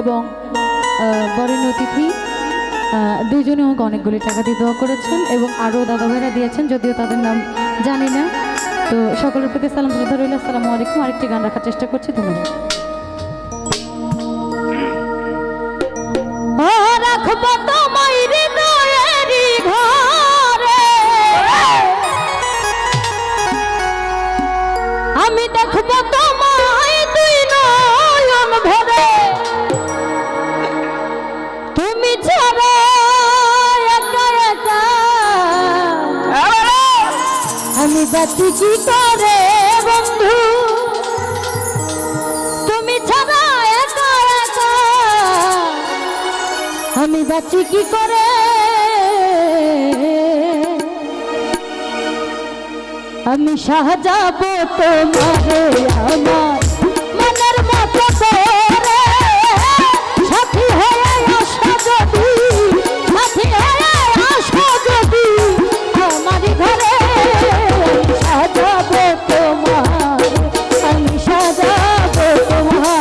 এবং বরেণ্য অতিথি দুইজনে আমাকে অনেকগুলি টাকা দিয়ে দোয়া করেছেন এবং আরও দাদা ভাইরা দিয়েছেন, যদিও তাদের নাম জানি না। তো সকলের প্রতি সালাম শ্রদ্ধা রইল। আসসালামু আলাইকুম। আরেকটি গান রাখার চেষ্টা করছি। ধন্যবাদ। রাখবো তোমায় হৃদয়েরই ঘরে, আমি দেখবো তোমায় দুই নয়ন ভরে, তুমি ছাড়া একা একা আমি বাঁচি কি করে বন্ধু, তুমি ছাড়া একা একা আমি বাঁচি কি করে। আমি সাজাবো তোমারে আমার মনের মতো করে, সাথী হয়ে আসো যদি, সাথী হয়ে আসো যদি আমার ঘরে। সাজাবো তোমারে, আমি সাজাবো তোমারে।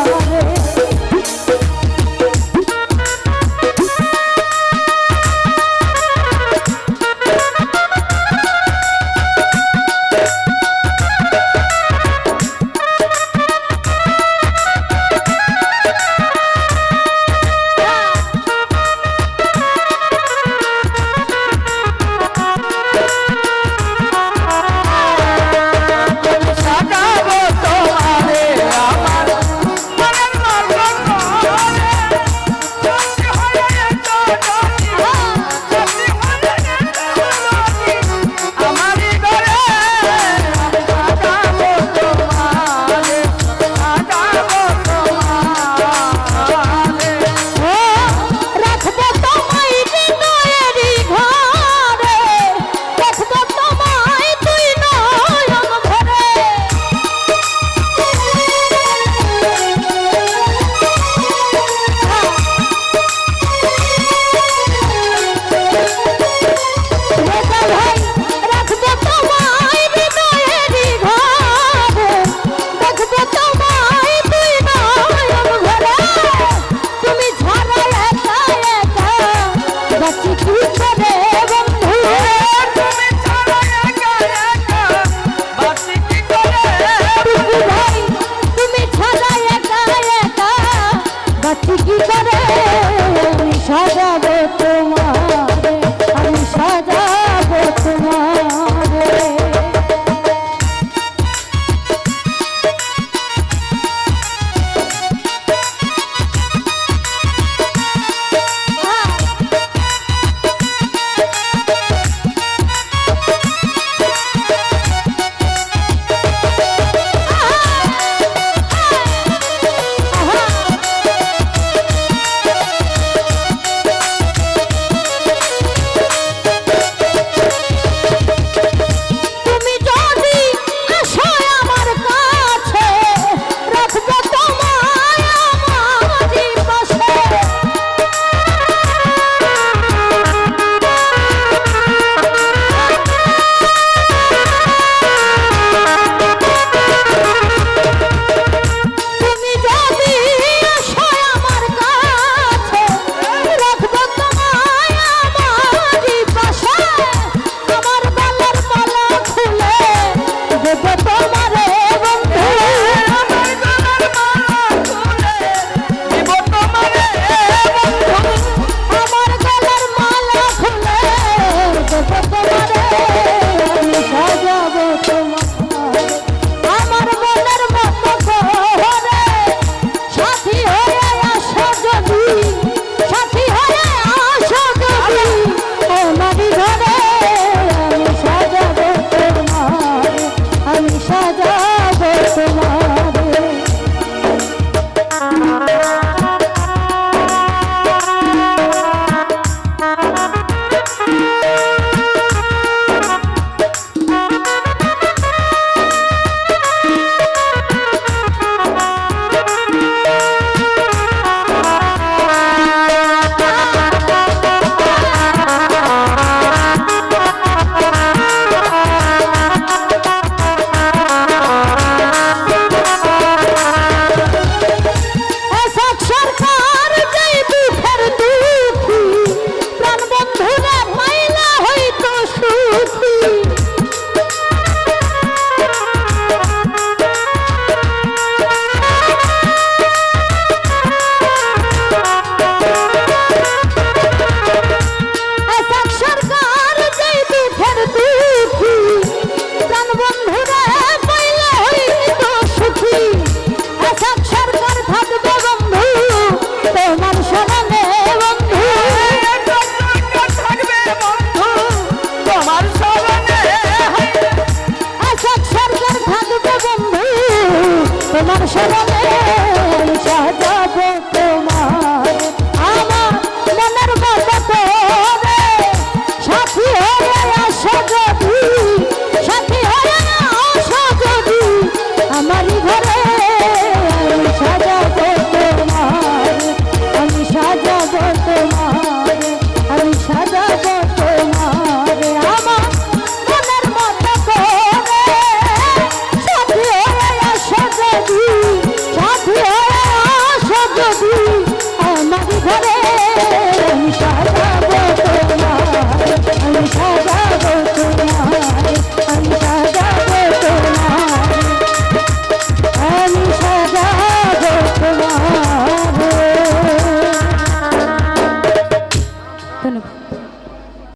ধন্যবাদ।